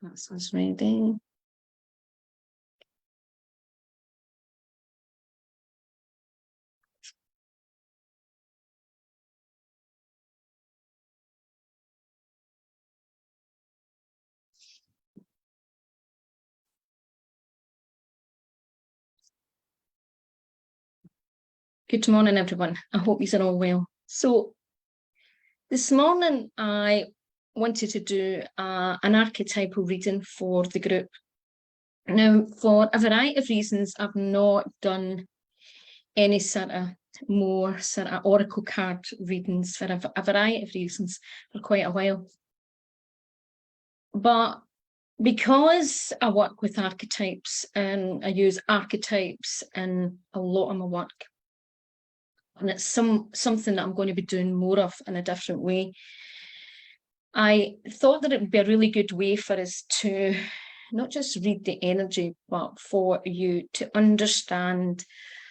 That's us ready. Good morning, everyone. I hope you're all well. So this morning I wanted to do an archetypal reading for the group. Now, for a variety of reasons, I've not done any sort of more sort of oracle card readings for a variety of reasons for quite a while. But because I work with archetypes and I use archetypes in a lot of my work, and it's something that I'm going to be doing more of in a different way, I thought that it would be a really good way for us to not just read the energy, but for you to understand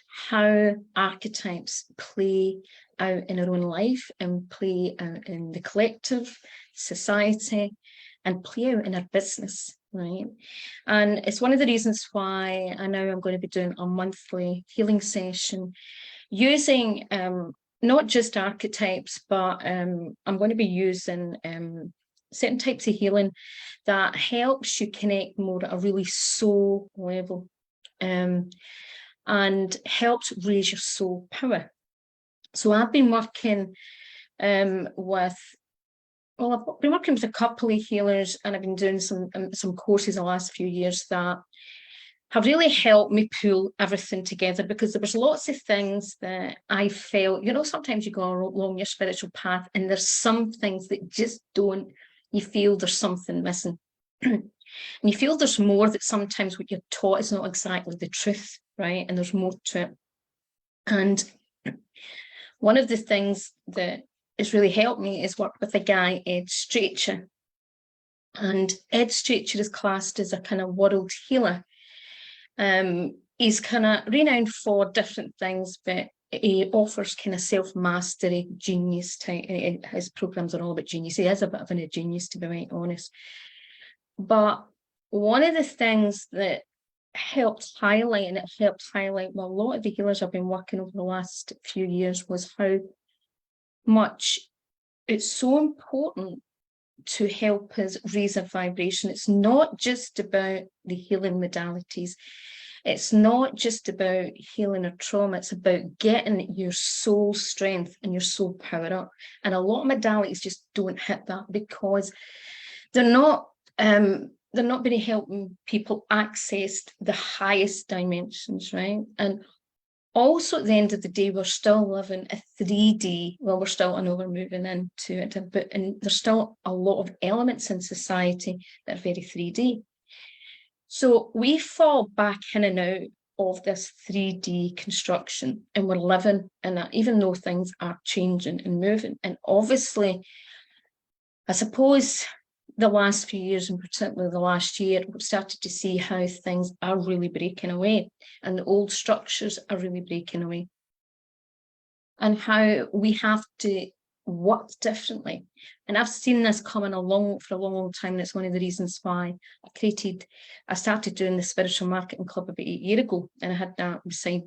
how archetypes play out in our own life and play out in the collective, society, and play out in our business, right? And it's one of the reasons why I know I'm going to be doing a monthly healing session using not just archetypes, but I'm going to be using certain types of healing that helps you connect more at a really soul level and helps raise your soul power. So I've been working with a couple of healers, and I've been doing some courses the last few years that have really helped me pull everything together, because there was lots of things that I felt, you know, sometimes you go along your spiritual path and there's some things that just don't, you feel there's something missing. And you feel there's more, that sometimes what you're taught is not exactly the truth, right? And there's more to it. And one of the things that has really helped me is work with a guy, Ed Stracher. And Ed Stracher is classed as a kind of world healer. He's kind of renowned for different things, but he offers kind of self-mastery, genius type. His programs are all about genius. He is a bit of a genius, to be quite honest. But one of the things that helped highlight, and it helped highlight well, a lot of the healers I've been working over the last few years, was how much it's so important to help us raise our vibration. It's not just about the healing modalities. It's not just about healing our trauma. It's about getting your soul strength and your soul power up. And a lot of modalities just don't hit that, because they're not really helping people access the highest dimensions, right? And also, at the end of the day, we're still living a 3D. Well, I know we're moving into it, but there's still a lot of elements in society that are very 3D. So we fall back in and out of this 3D construction, and we're living in that, even though things are changing and moving. And obviously, I suppose the last few years, and particularly the last year, we've started to see how things are really breaking away, and the old structures are really breaking away, and how we have to work differently. And I've seen this coming along for a long, long time. And it's one of the reasons why I started doing the Spiritual Marketing Club about 8 years ago. And I had that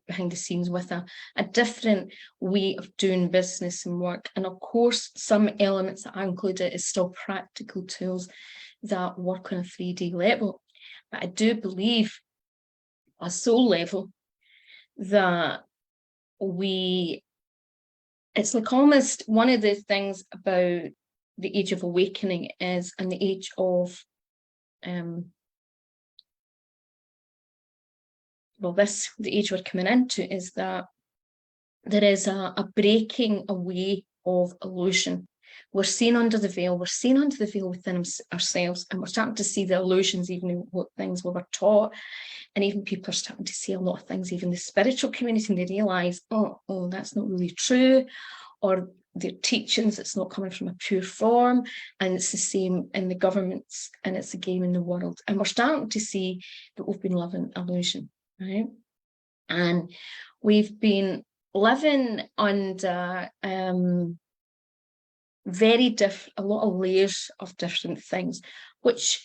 behind the scenes with a different way of doing business and work. And of course, some elements that I included is still practical tools that work on a 3D level. But I do believe a soul level that it's like almost one of the things about the age of awakening is, and the age of, the age we're coming into, is that there is a breaking away of illusion. We're seeing under the veil. We're seeing under the veil within ourselves, and we're starting to see the illusions, even in what things we were taught. And even people are starting to see a lot of things, even the spiritual community, and they realise, oh, that's not really true, or their teachings, it's not coming from a pure form. And it's the same in the governments, and it's the game in the world. And we're starting to see that we've been living illusion, right? And we've been living under a lot of layers of different things, which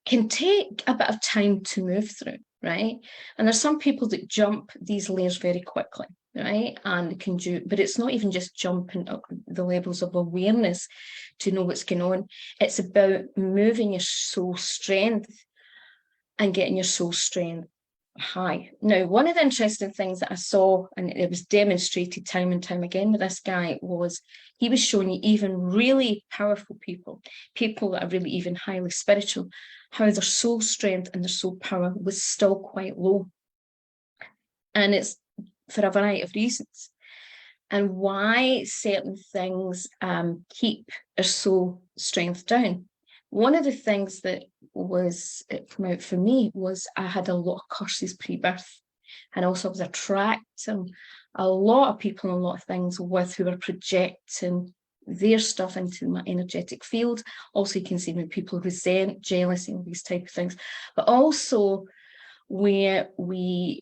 can take a bit of time to move through, right? And there's some people that jump these layers very quickly, right? And can do, but it's not even just jumping up the levels of awareness to know what's going on. It's about moving your soul strength and getting your soul strength high. Now, one of the interesting things that I saw, and it was demonstrated time and time again with this guy, was he was showing you even really powerful people, people that are really even highly spiritual, how their soul strength and their soul power was still quite low. And it's for a variety of reasons. And why certain things keep our soul strength down. One of the things that was come out for me was I had a lot of curses pre-birth, and also I was attracting a lot of people and a lot of things with who were projecting their stuff into my energetic field. Also, you can see when people resent, jealousy, and these type of things, but also where we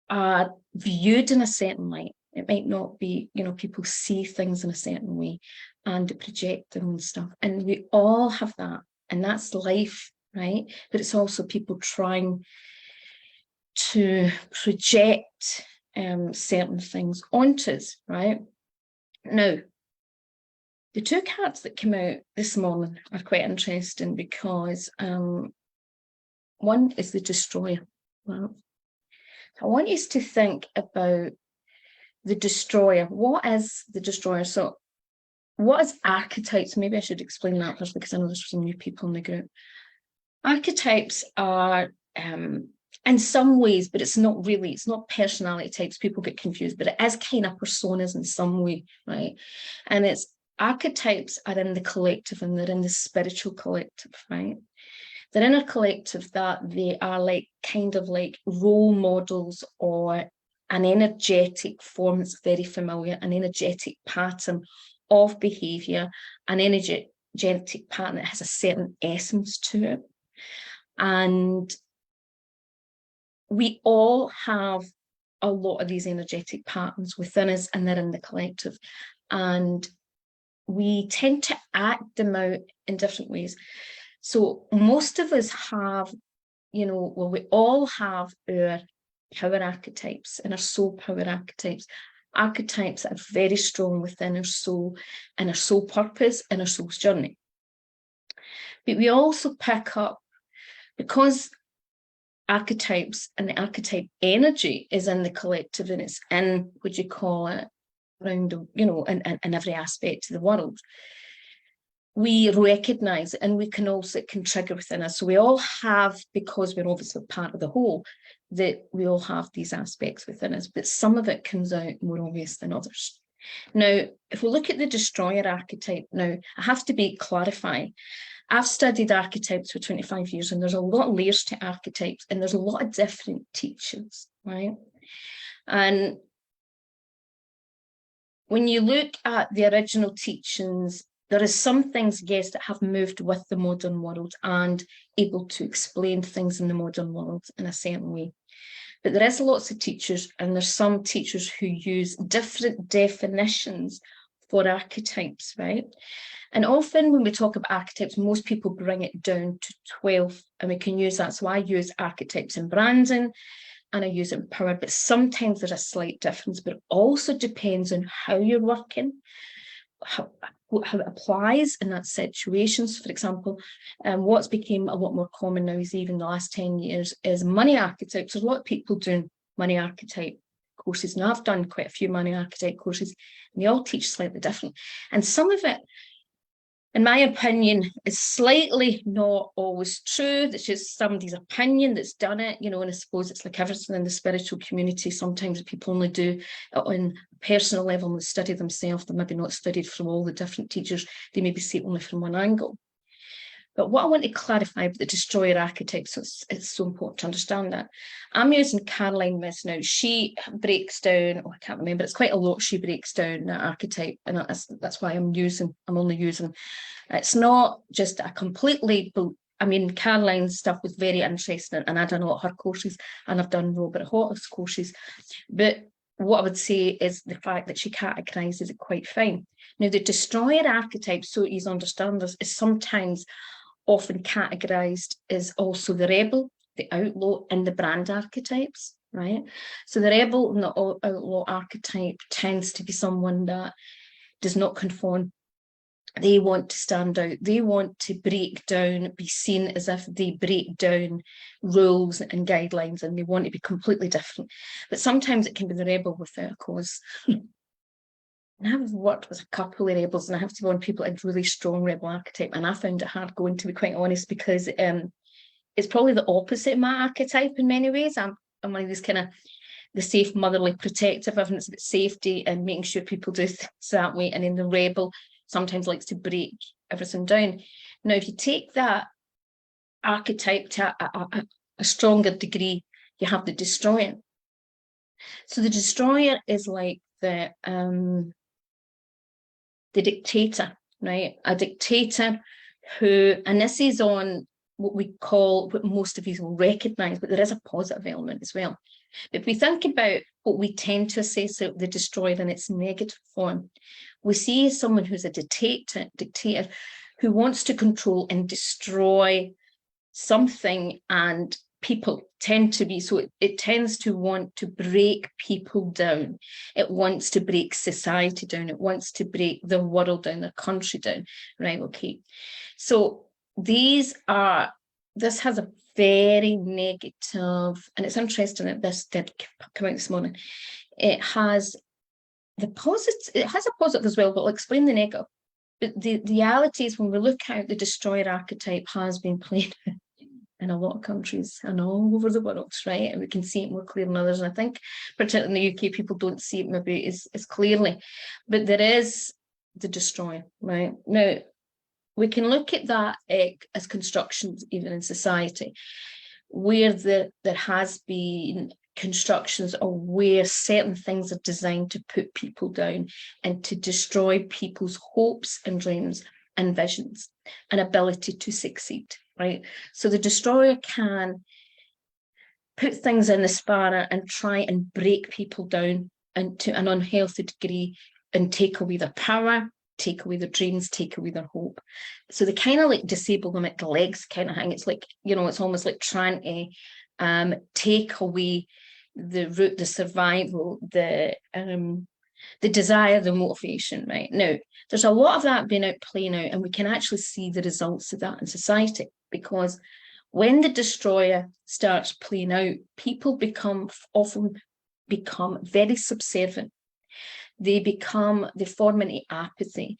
are viewed in a certain light. It might not be, you know, people see things in a certain way and project their own stuff. And we all have that. And that's life, right? But it's also people trying to project certain things onto us, right? Now, the two cards that came out this morning are quite interesting because one is the Destroyer. Well, I want you to think about the Destroyer. What is the Destroyer? So what is archetypes? Maybe I should explain that first because I know there's some new people in the group. Archetypes are in some ways, but it's not really, it's not personality types. People get confused, but it is kind of personas in some way, right? And it's archetypes are in the collective and they're in the spiritual collective, right? They're in a collective that they are like kind of like role models or an energetic form that's very familiar, an energetic pattern of behavior, an energetic pattern that has a certain essence to it. And we all have a lot of these energetic patterns within us, and they're in the collective. And we tend to act them out in different ways. So most of us have, you know, well, we all have our power archetypes and our soul power archetypes. Archetypes are very strong within our soul and our soul purpose and our soul's journey. But we also pick up, because archetypes and the archetype energy is in the collective and it's in, what you call it, around, you know, in every aspect of the world, we recognize it, and we can also, it can trigger within us. So we all have, because we're obviously part of the whole, that we all have these aspects within us, but some of it comes out more obvious than others. Now, if we look at the Destroyer archetype, now I have to clarify, I've studied archetypes for 25 years, and there's a lot of layers to archetypes, and there's a lot of different teachings, right? And when you look at the original teachings, there is some things, yes, that have moved with the modern world and able to explain things in the modern world in a certain way. But there is lots of teachers, and there's some teachers who use different definitions for archetypes, right? And often when we talk about archetypes, most people bring it down to 12, and we can use that. So I use archetypes in branding, and I use it in power, but sometimes there's a slight difference, but it also depends on how you're working, how it applies in that situations. For example, what's became a lot more common now is even the last 10 years is money archetypes. There's a lot of people doing money archetype courses, and I've done quite a few money archetype courses, and they all teach slightly different. And some of it, in my opinion, is slightly not always true. It's just somebody's opinion that's done it, you know, and I suppose it's like everything in the spiritual community. Sometimes people only do it on a personal level and they study themselves. They're maybe not studied from all the different teachers. They maybe see it only from one angle. But what I want to clarify about the Destroyer archetype, so it's so important to understand that. I'm using Caroline Miss now. She breaks down, I can't remember, it's quite a lot she breaks down that archetype, and that's why I'm only using. It's not just a completely, I mean, Caroline's stuff was very interesting, and I've done a lot of her courses, and I've done Robert Hotter's courses. But what I would say is the fact that she categorises it quite fine. Now, the Destroyer archetype, so easy to understand this, is sometimes often categorized as also the rebel, the outlaw, and the brand archetypes, right? So the rebel and the outlaw archetype tends to be someone that does not conform. They want to stand out. They want to break down, be seen as if they break down rules and guidelines, and they want to be completely different. But sometimes it can be the rebel without a cause. And I've worked with a couple of rebels, and I have to warn people it's really strong rebel archetype, and I found it hard going, to be quite honest, because it's probably the opposite of my archetype in many ways. I'm one of these kind of the safe, motherly, protective, everything that's about safety and making sure people do things that way. And then the rebel sometimes likes to break everything down. Now, if you take that archetype to a stronger degree, you have the destroyer. So the destroyer is like the dictator, right? A dictator who, and this is on what we call, what most of you will recognize, but there is a positive element as well. But if we think about what we tend to associate the destroyer in its negative form, we see someone who's a dictator who wants to control and destroy something, and people tend to be, so it tends to want to break people down. It wants to break society down. It wants to break the world down, the country down, right? Okay. So this has a very negative, and it's interesting that this did come out this morning. It has the positive, it has a positive as well, but I'll explain the negative. But the reality is, when we look out, the destroyer archetype has been played in a lot of countries and all over the world, right? And we can see it more clear than others. And I think, particularly in the UK, people don't see it maybe as clearly. But there is the destroyer, right? Now, we can look at that as constructions, even in society, where there has been constructions or where certain things are designed to put people down and to destroy people's hopes and dreams and visions and ability to succeed, right? So the destroyer can put things in the spanner and try and break people down and to an unhealthy degree and take away their power, take away their dreams, take away their hope. So they kind of like disable them at the legs kind of thing. It's like, you know, it's almost like trying to take away the root, the survival, the desire, the motivation, right? Now, there's a lot of that being playing out, and we can actually see the results of that in society, because when the destroyer starts playing out, people often become very subservient. They form into apathy.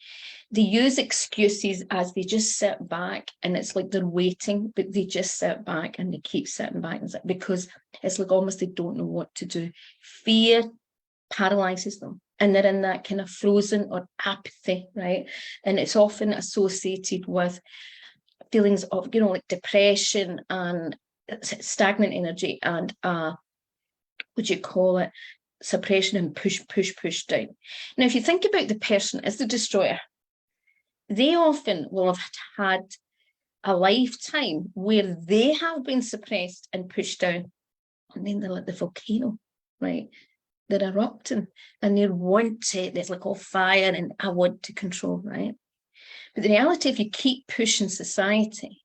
They use excuses as they just sit back, and it's like they're waiting, but they just sit back and they keep sitting back because it's like almost they don't know what to do. Fear paralyzes them, and they're in that kind of frozen or apathy, right? And it's often associated with feelings of, you know, like depression and stagnant energy and what you call it, suppression and push down. Now, if you think about the person as the destroyer, they often will have had a lifetime where they have been suppressed and pushed down, and then they're like the volcano, right? They're erupting and they want to, it's like all fire and I want to control, right? But the reality, if you keep pushing society,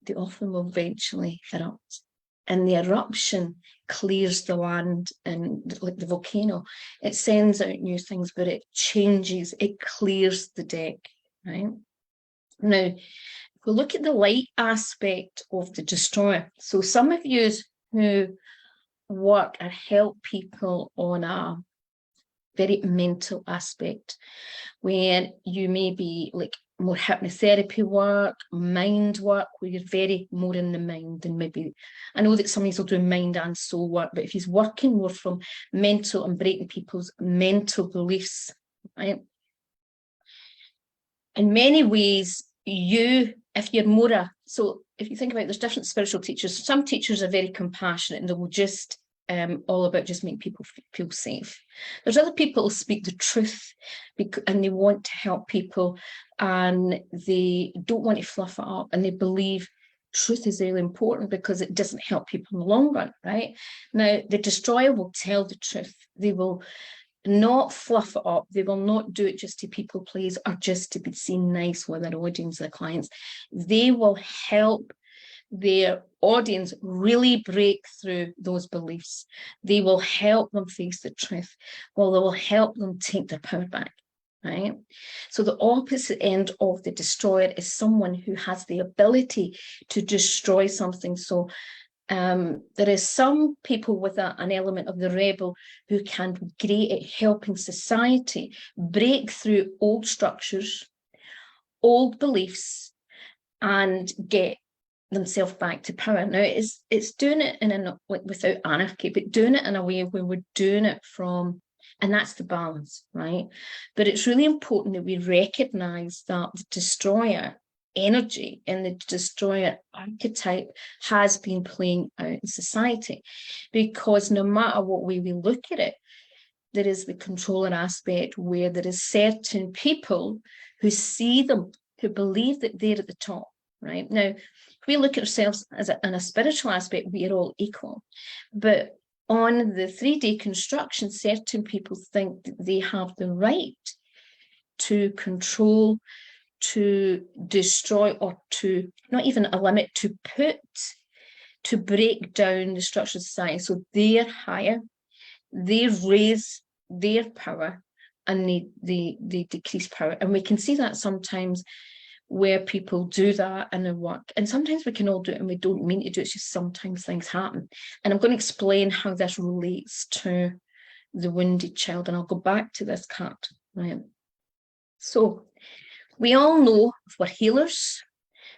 they often will eventually erupt. And the eruption clears the land, and like the volcano, it sends out new things, but it changes, it clears the deck, right? Now, if we look at the light aspect of the destroyer, so some of you who work and help people on a very mental aspect, where you may be like more hypnotherapy work, mind work, where you're very more in the mind than maybe, I know that some of you will do mind and soul work, but if he's working more from mental and breaking people's mental beliefs, right? In many ways, if you're more so if you think about it, there's different spiritual teachers. Some teachers are very compassionate and they will just all about just making people feel safe. There's other people who speak the truth and they want to help people and they don't want to fluff it up, and they believe truth is really important because it doesn't help people in the long run, right? Now, the destroyer will tell the truth. They will not fluff it up. They will not do it just to people please or just to be seen nice with their audience, their clients. They will help their audience really break through those beliefs. They will help them face the truth. Well, they will help them take their power back, right? So the opposite end of the destroyer is someone who has the ability to destroy something. So there is some people with an element of the rebel who can be great at helping society break through old structures, old beliefs, and get themselves back to power. Now, it's doing it without anarchy, but doing it in a way where we're doing it from, and that's the balance, right? But it's really important that we recognize that the destroyer energy and the destroyer archetype has been playing out in society, because no matter what way we look at it, there is the controller aspect where there is certain people who see them, who believe that they're at the top, right? Now, if we look at ourselves as in a spiritual aspect, we are all equal. But on the 3D construction, certain people think that they have the right to control, to destroy, or to not even a limit, to break down the structure of society. So they're higher, they raise their power, and they decrease power. And we can see that sometimes where people do that in their work. And sometimes we can all do it and we don't mean to do it, it's just sometimes things happen. And I'm going to explain how this relates to the wounded child. And I'll go back to this card, right? So we all know we're healers.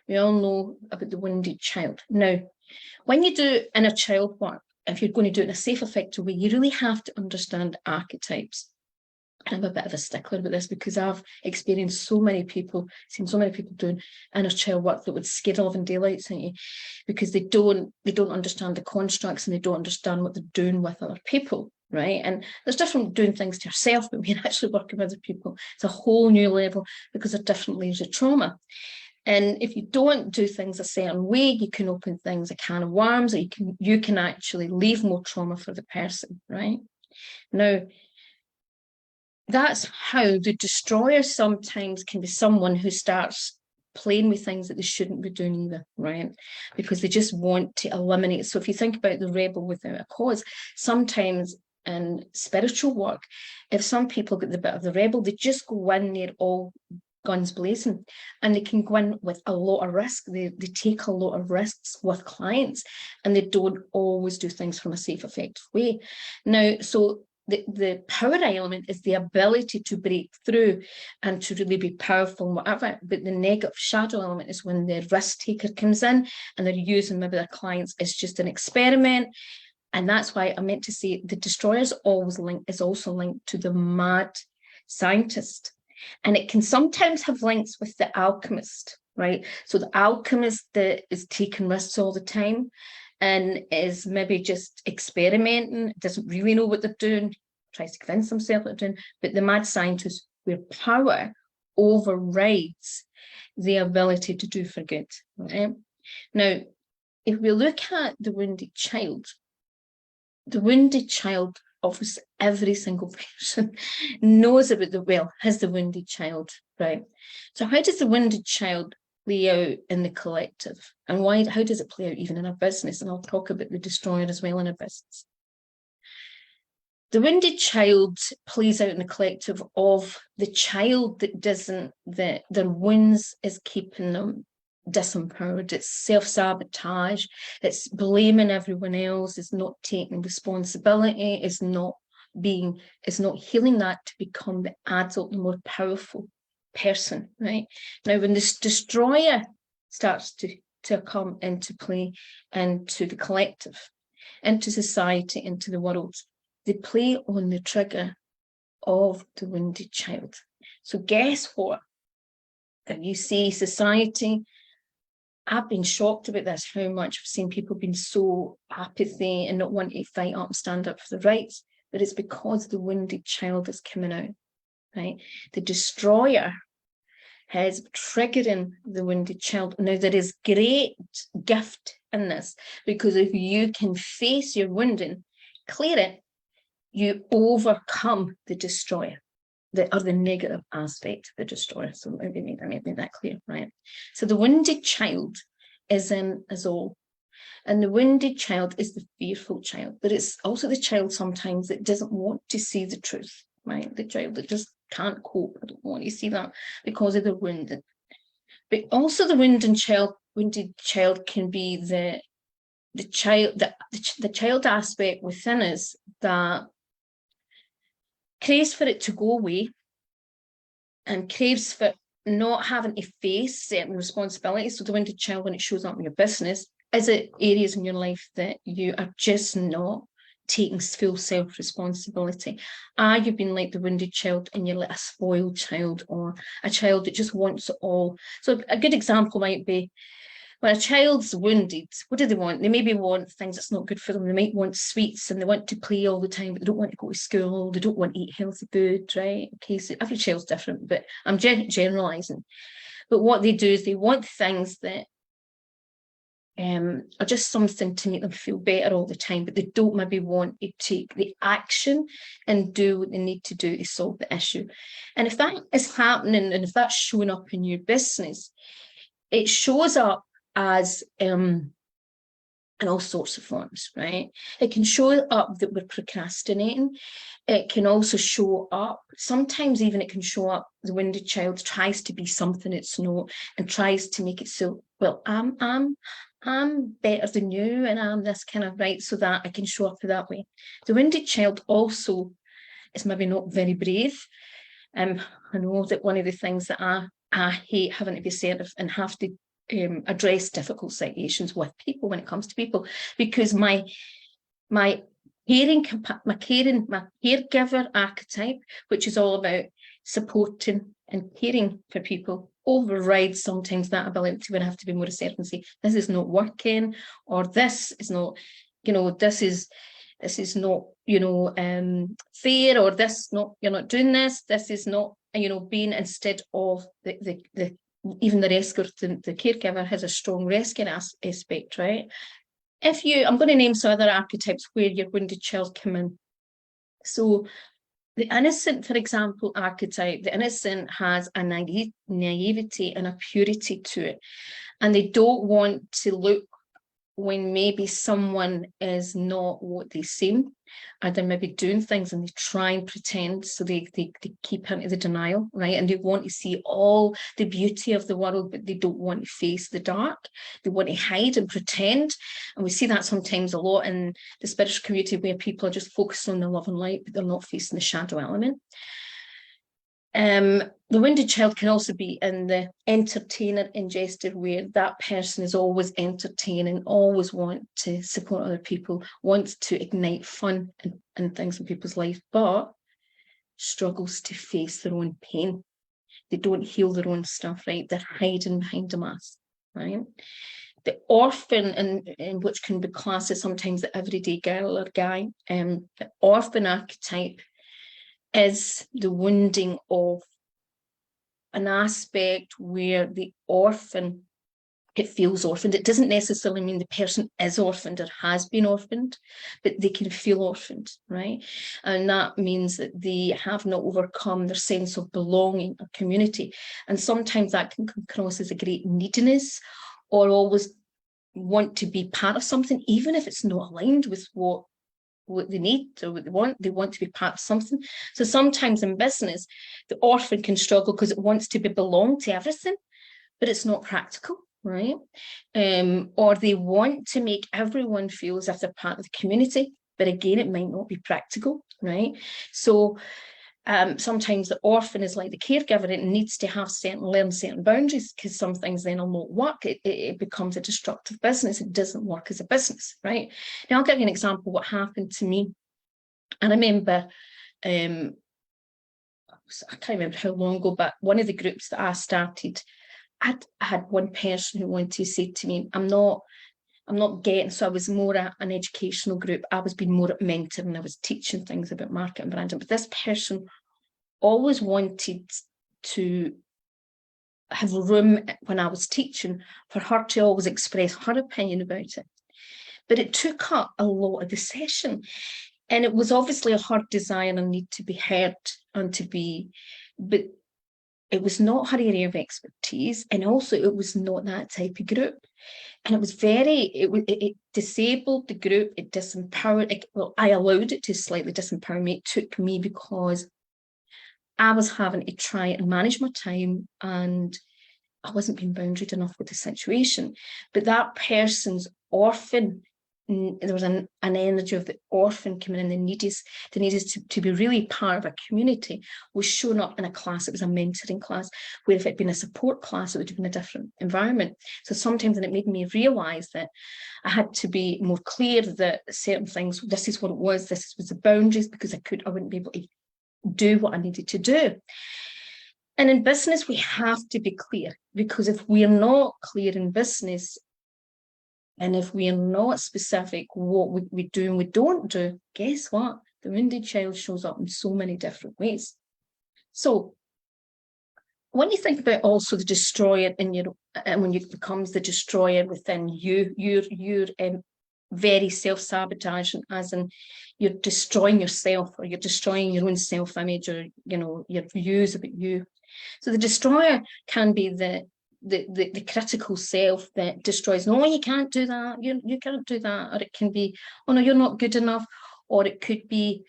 We all know about the wounded child. Now, when you do inner child work, if you're going to do it in a safe, effective way, you really have to understand archetypes. And I'm a bit of a stickler about this because I've experienced so many people, seen so many people doing inner child work that would scare the living daylights out of you, because they don't understand the constructs and they don't understand what they're doing with other people, right? And there's different doing things to yourself, but when actually working with other people, it's a whole new level because they're different layers of trauma. And if you don't do things a certain way, you can open things a can of worms, or you can actually leave more trauma for the person, right? Now, that's how the destroyer sometimes can be someone who starts playing with things that they shouldn't be doing either, right? Because they just want to eliminate. So if you think about the rebel without a cause, sometimes in spiritual work, if some people get the bit of the rebel, they just go in there all guns blazing, and they can go in with a lot of risk. They take a lot of risks with clients, and they don't always do things from a safe, effective way. Now, so the power element is the ability to break through and to really be powerful and whatever. But the negative shadow element is when the risk taker comes in and they're using maybe their clients as just an experiment. And that's why I meant to say the destroyer is also linked to the mad scientist. And it can sometimes have links with the alchemist, right? So the alchemist that is taking risks all the time and is maybe just experimenting, doesn't really know what they're doing, tries to convince themselves what they're doing, but the mad scientist, where power overrides the ability to do for good, right? Now, if we look at the wounded child obviously every single person knows about has the wounded child, right? So how does the wounded child play out in the collective, and how does it play out even in a business? And I'll talk about the destroyer as well in a business. The wounded child plays out in the collective of the child that their wounds is keeping them disempowered. It's self-sabotage, it's blaming everyone else, it's not taking responsibility, it's not healing that to become the adult, the more powerful person, right? Now, when this destroyer starts to come into play, into the collective, into society, into the world, they play on the trigger of the wounded child. So guess what? If you see society, I've been shocked about this, how much I've seen people being so apathy and not wanting to fight up and stand up for the rights, but it's because the wounded child is coming out, right? The destroyer is triggering the wounded child. Now, there is great gift in this, because if you can face your wounding, clear it, you overcome the destroyer, or the negative aspect of the destroyer. So let me make that clear, right? So the wounded child is in us all. And the wounded child is the fearful child, but it's also the child sometimes that doesn't want to see the truth, right? The child that just can't cope. I don't want to see that because of the wounded. But also the wounded child can be the child aspect within us that craves for it to go away and craves for not having to face certain responsibilities. So the wounded child, when it shows up in your business, is it areas in your life that you are just not taking full self-responsibility? Are you being like the wounded child and you're like a spoiled child, or a child that just wants it all? So a good example might be, when a child's wounded, what do they want? They maybe want things that's not good for them. They might want sweets and they want to play all the time, but they don't want to go to school. They don't want to eat healthy food, right? Okay, so every child's different, but I'm generalizing. But what they do is they want things that are just something to make them feel better all the time, but they don't maybe want to take the action and do what they need to do to solve the issue. And if that is happening, and if that's showing up in your business, it shows up as in all sorts of forms, right? It can show up that we're procrastinating. It can also show up, sometimes even it can show up, the wounded child tries to be something it's not and tries to make it so, well, I'm better than you and I'm this kind of, right, so that I can show up that way. The wounded child also is maybe not very brave. I know that one of the things that I hate having to be assertive and have to address difficult situations with people when it comes to people, because my caregiver archetype, which is all about supporting and caring for people, overrides sometimes that ability when I have to be more assertive and say, this is not working, or this is not, this is not, fair, or this not, you're not doing this is not, being, instead of even the rescuer, the caregiver has a strong rescue aspect, right? I'm going to name some other archetypes where your wounded child come in. So the innocent, for example, archetype, the innocent has a naivety and a purity to it. And they don't want to look when maybe someone is not what they seem, or they're maybe doing things and they try and pretend, so they keep into the denial, right? And they want to see all the beauty of the world, but they don't want to face the dark. They want to hide and pretend. And we see that sometimes a lot in the spiritual community, where people are just focused on the love and light, but they're not facing the shadow element. The wounded child can also be in the entertainer ingester, where that person is always entertaining, always want to support other people, wants to ignite fun and things in people's life, but struggles to face their own pain. They don't heal their own stuff, right? They're hiding behind a mask, right? The orphan, and which can be classed as sometimes the everyday girl or guy, the orphan archetype is the wounding of an aspect where the orphan, it feels orphaned. It doesn't necessarily mean the person is orphaned or has been orphaned, but they can feel orphaned, right? And that means that they have not overcome their sense of belonging or community. And sometimes that can come across as a great neediness, or always want to be part of something, even if it's not aligned with what they need or what they want to be part of something. So sometimes in business, the orphan can struggle because it wants to belong to everything, but it's not practical, right? Or they want to make everyone feel as if they're part of the community, but again, it might not be practical, right? So sometimes the orphan is like the caregiver. It needs to have learn certain boundaries, because some things then will not work. It becomes a destructive business. It doesn't work as a business, right? Now, I'll give you an example of what happened to me. And I remember, I can't remember how long ago, but one of the groups that I started, I had one person who wanted to say to me, I'm not getting, so I was more an educational group. I was being more at mentoring. I was teaching things about marketing and branding, but this person always wanted to have room when I was teaching for her to always express her opinion about it. But it took up a lot of the session. And it was obviously a hard desire and need to be heard and but it was not her area of expertise. And also it was not that type of group. And it was it disabled the group, it disempowered, I allowed it to slightly disempower me. It took me because I was having to try and manage my time, and I wasn't being boundaried enough with the situation. But that person's orphan, there was an energy of the orphan coming in, the needed to be really part of a community, was shown up in a class. It was a mentoring class, where if it had been a support class, it would have been a different environment. So sometimes, and it made me realise that I had to be more clear that certain things, this is what it was, this was the boundaries, because I wouldn't be able to do what I needed to do. And in business, we have to be clear, because if we're not clear in business, and if we are not specific what we do and we don't do, guess what? The wounded child shows up in so many different ways. So when you think about also the destroyer in your, and when it becomes the destroyer within you, you're very self-sabotaging, as in you're destroying yourself, or you're destroying your own self-image, or your views about you. So the destroyer can be the critical self that destroys. No, you can't do that. You can't do that. Or it can be, oh no, you're not good enough. Or it could be,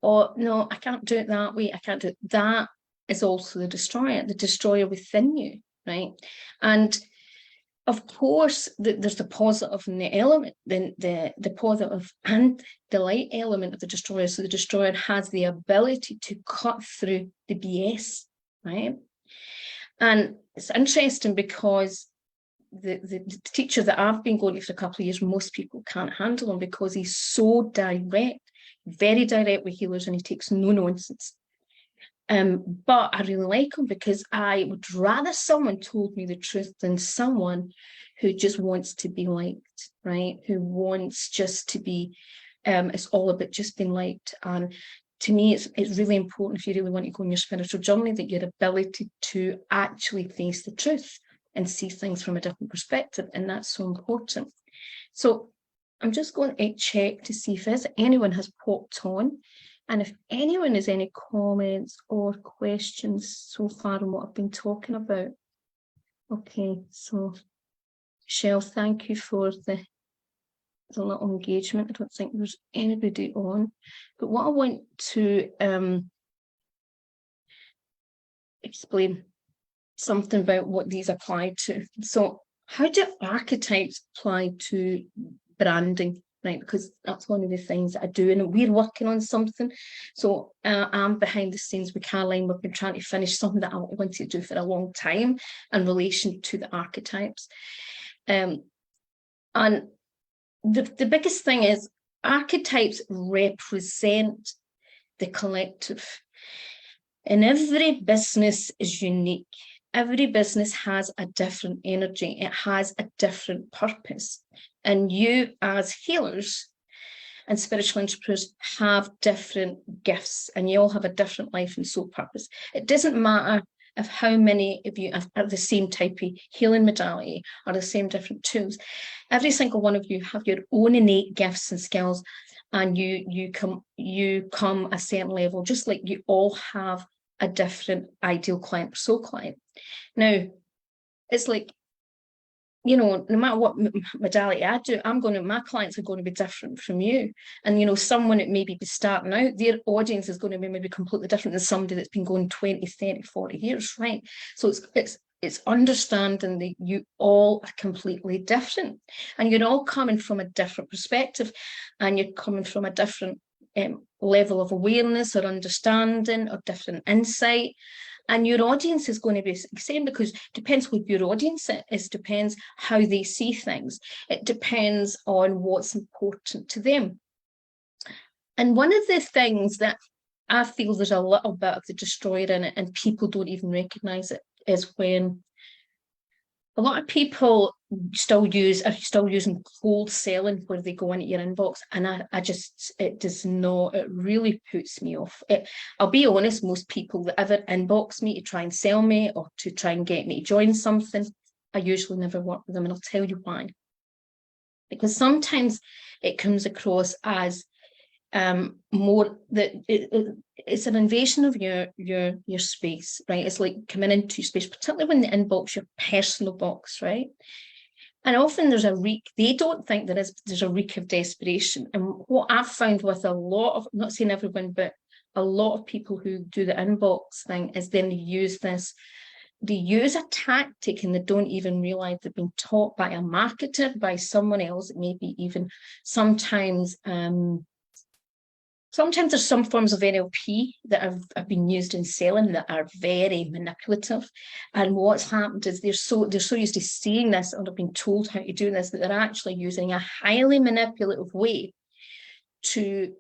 oh no, I can't do it that way. I can't do it. That is also the destroyer within you, right? And of course, there's the positive and the element, the positive and the light element of the destroyer. So the destroyer has the ability to cut through the BS, right? And it's interesting because the teacher that I've been going to for a couple of years, most people can't handle him, because he's so direct, very direct with healers, and he takes no nonsense. But I really like him, because I would rather someone told me the truth than someone who just wants to be liked, right? Who wants just to be, it's all about just being liked. And to me, it's really important, if you really want to go on your spiritual journey, that your ability to actually face the truth and see things from a different perspective. And that's so important. So I'm just going to check to see if anyone has popped on. And if anyone has any comments or questions so far on what I've been talking about. Okay, so Michelle, thank you for the little engagement. I don't think there's anybody on. But what I want to explain something about what these apply to. So how do archetypes apply to branding? Right, because that's one of the things that I do, and we're working on something. So I'm behind the scenes with Caroline. We've been trying to finish something that I wanted to do for a long time in relation to the archetypes. And the biggest thing is archetypes represent the collective. And every business is unique. Every business has a different energy. It has a different purpose. And you as healers and spiritual entrepreneurs have different gifts, and you all have a different life and soul purpose. It doesn't matter if how many of you are the same type of healing modality or the same different tools. Every single one of you have your own innate gifts and skills, and you come a certain level, just like you all have a different ideal client or soul client. Now, it's like, no matter what modality I do, my clients are going to be different from you. And, someone that maybe be starting out, their audience is going to be maybe completely different than somebody that's been going 20, 30, 40 years, right? So it's understanding that you all are completely different, and you're all coming from a different perspective, and you're coming from a different level of awareness or understanding or different insight. And your audience is going to be the same, because it depends what your audience is, depends how they see things. It depends on what's important to them. And one of the things that I feel there's a little bit of the destroyer in it, and people don't even recognize it, is when a lot of people are still using cold selling, where they go into your inbox, and it really puts me off. I'll be honest, most people that ever inbox me to try and sell me or to try and get me to join something, I usually never work with them, and I'll tell you why. Because sometimes it comes across as more that it's an invasion of your space, right? It's like coming into your space, particularly when the inbox, your personal box, right? And often there's a reek. They don't think there's a reek of desperation. And what I've found with a lot of, I'm not saying everyone, but a lot of people who do the inbox thing is then they use a tactic and they don't even realize they've been taught by a marketer, by someone else, maybe even sometimes there's some forms of NLP that have been used in selling that are very manipulative. And what's happened is they're so used to seeing this or have been told how to do this that they're actually using a highly manipulative way to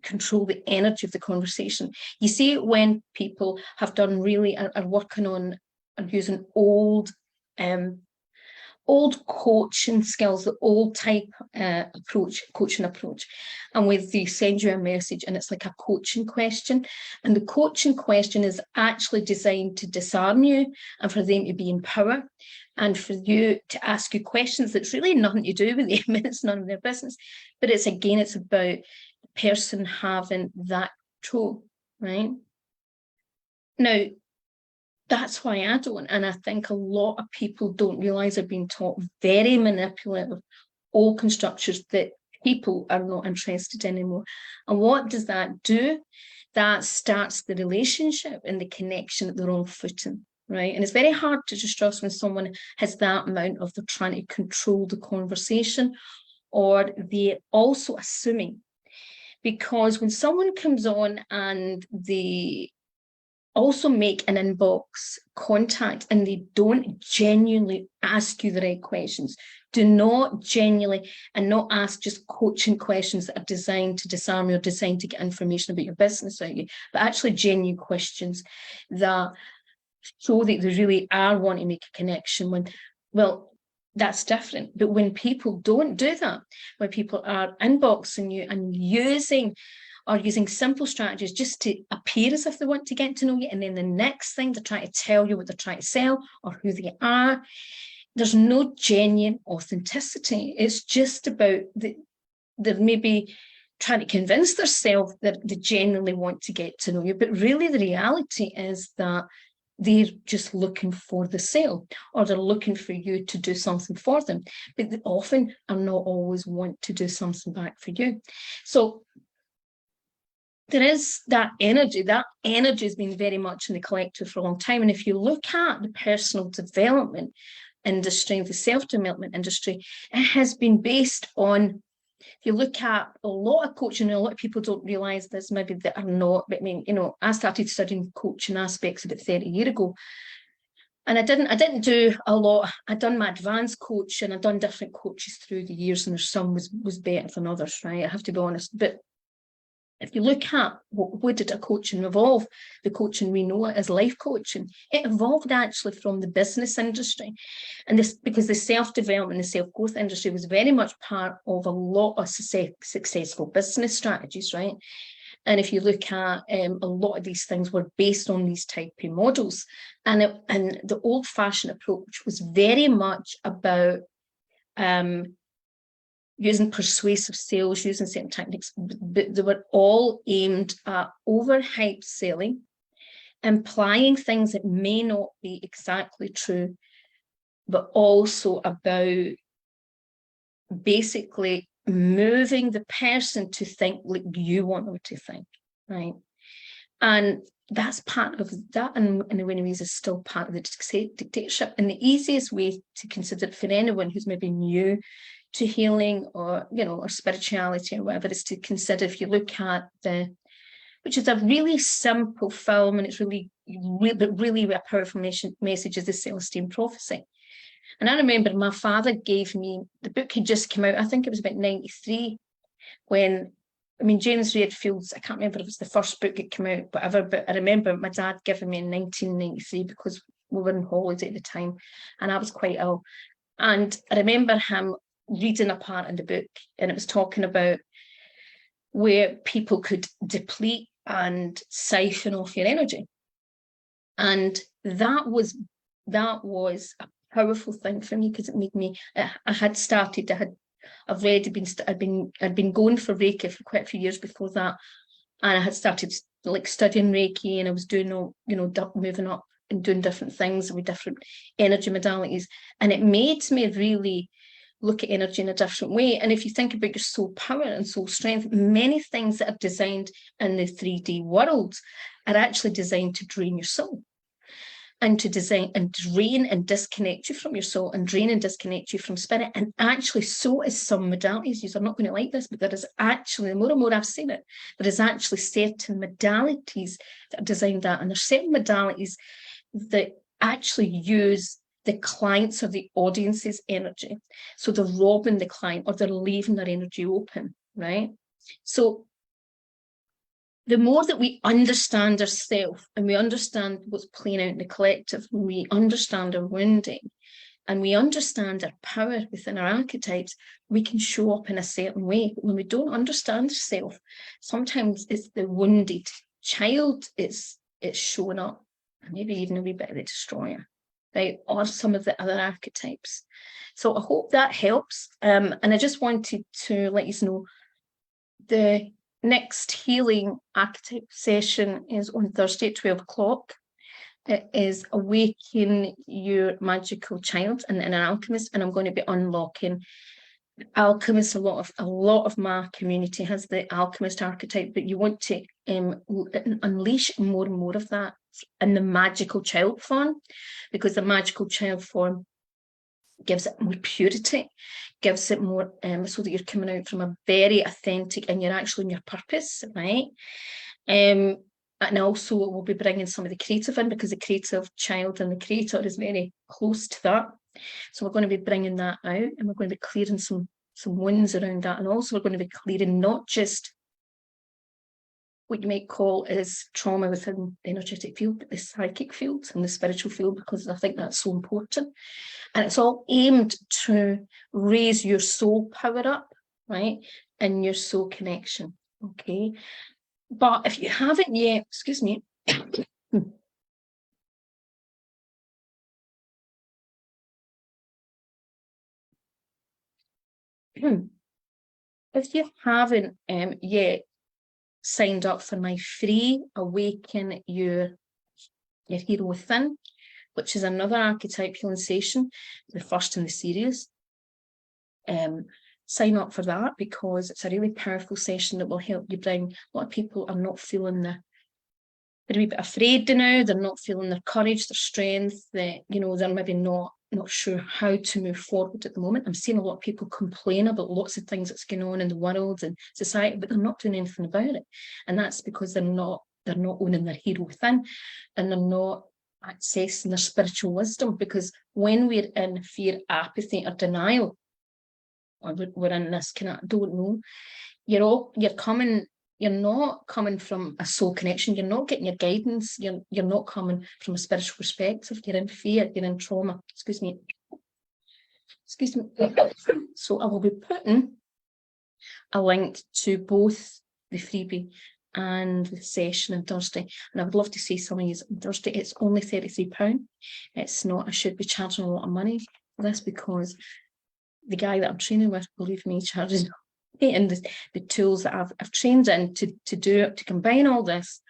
control the energy of the conversation. You see it when people have done really are working on and using old coaching skills, the old type coaching approach. And with they send you a message and it's like a coaching question. And the coaching question is actually designed to disarm you and for them to be in power and for you to ask you questions that's really nothing to do with them. It's none of their business. But it's about the person having that control, right? Now, that's why I don't. And I think a lot of people don't realize they're being taught very manipulative, old structures that people are not interested in anymore. And what does that do? That starts the relationship and the connection at the wrong footing, right? And it's very hard to distrust when someone has that amount of they're trying to control the conversation or they're also assuming. Because when someone comes on and they also make an inbox contact and they don't genuinely ask you the right questions, do not genuinely and not ask just coaching questions that are designed to disarm you or designed to get information about your business out of you, but actually genuine questions that show that they really are wanting to make a connection. That's different. But when people don't do that, when people are inboxing you and using simple strategies just to appear as if they want to get to know you, and then the next thing they're trying to tell you what they're trying to sell or who they are, there's no genuine authenticity. It's just about they're maybe trying to convince themselves that they genuinely want to get to know you, but really the reality is that they're just looking for the sale or they're looking for you to do something for them, but they often are not always want to do something back for you. So there is that energy. That energy has been very much in the collective for a long time. And if you look at the personal development industry, the self-development industry, it has been based on, if you look at a lot of coaching, and a lot of people don't realize this, maybe they are not, but I mean, I started studying coaching aspects about 30 years ago. And I didn't do a lot. I'd done my advanced coaching, I'd done different coaches through the years, and some was better than others, right? I have to be honest. But if you look at what did a coaching evolve, the coaching we know as life coaching, it evolved actually from the business industry. And this, because the self-development, the self-growth industry was very much part of a lot of successful business strategies, right? And if you look at a lot of these things were based on these type of models. And the old-fashioned approach was very much about using persuasive sales, using certain techniques, but they were all aimed at overhyped selling, implying things that may not be exactly true, but also about basically moving the person to think like you want them to think, right? And that's part of that, and in many ways is still part of the dictatorship. And the easiest way to consider it for anyone who's maybe new to healing or or spirituality or whatever is to consider, if you look at which is a really simple film, and it's really a powerful message, is the Celestine Prophecy. And I remember my father gave me, the book had just come out, I think it was about 93, when, James Redfield's, I can't remember if it was the first book that came out, whatever, but I remember my dad giving me in 1993 because we were on holiday at the time and I was quite ill. And I remember him reading a part in the book, and it was talking about where people could deplete and siphon off your energy. And that was a powerful thing for me, because it made me, I had I've already I'd been going for Reiki for quite a few years before that, and I had started like studying Reiki, and I was doing all, you know, moving up and doing different things with different energy modalities, and it made me really look at energy in a different way. And if you think about your soul power and soul strength, many things that are designed in the 3D world are actually designed to drain your soul, and to design and drain and disconnect you from your soul, and drain and disconnect you from spirit. And actually, so is some modalities. You're not going to like this, but there is actually, the more and more I've seen it, there is actually certain modalities that are designed that. And there's certain modalities that actually use the client's or the audience's energy. So they're robbing the client, or they're leaving their energy open, right? So the more that we understand ourselves, and we understand what's playing out in the collective, and we understand our wounding, and we understand our power within our archetypes, we can show up in a certain way. But when we don't understand ourselves, sometimes it's the wounded child it's showing up, and maybe even a wee bit of the destroyer, right? Or some of the other archetypes. So I hope that helps. And I just wanted to let you know the next healing archetype session is on Thursday at 12 o'clock. It is Awaken Your Magical Child and an Alchemist, and I'm going to be unlocking Alchemist. A lot of my community has the Alchemist archetype, but you want to unleash more and more of that in the magical child form, because the magical child form gives it more purity, gives it more, so that you're coming out from a very authentic, and you're actually in your purpose, right? And also we'll be bringing some of the creative in, because the creative child and the creator is very close to that. So we're going to be bringing that out, and we're going to be clearing some wounds around that. And also we're going to be clearing not just what you might call is trauma within the energetic field, but the psychic field and the spiritual field, because I think that's so important. And it's all aimed to raise your soul power up, right? And your soul connection, okay? But if you haven't yet, excuse me, if you haven't yet signed up for my free Awaken Your Hero Within, which is another archetype healing session, the first in the series, sign up for that, because it's a really powerful session that will help you bring. A lot of people are not feeling they're a wee bit afraid now, they're not feeling their courage, their strength, that, you know, they're maybe not sure how to move forward at the moment. I'm seeing a lot of people complain about lots of things that's going on in the world and society, but they're not doing anything about it. And that's because they're not owning their hero within, and they're not accessing their spiritual wisdom. Because when we're in fear, apathy, or denial, or we're in this kind of don't know, you're not coming from a soul connection, you're not getting your guidance, you're not coming from a spiritual perspective, you're in fear, you're in trauma. Excuse me. So I will be putting a link to both the freebie and the session on Thursday, and I would love to see some of you on Thursday. It's only £33. It's not, I should be charging a lot of money for this, because the guy that I'm training with, believe me, charges, and the tools that I've trained in to combine all this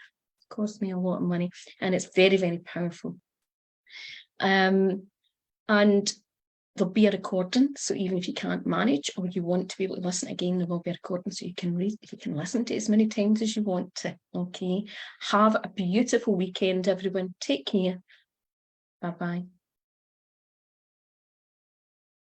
cost me a lot of money, and it's very, very powerful. And there'll be a recording, so even if you can't manage, or you want to be able to listen again, there will be a recording, so you can listen to it as many times as you want to. Okay, have a beautiful weekend, everyone. Take care. Bye bye.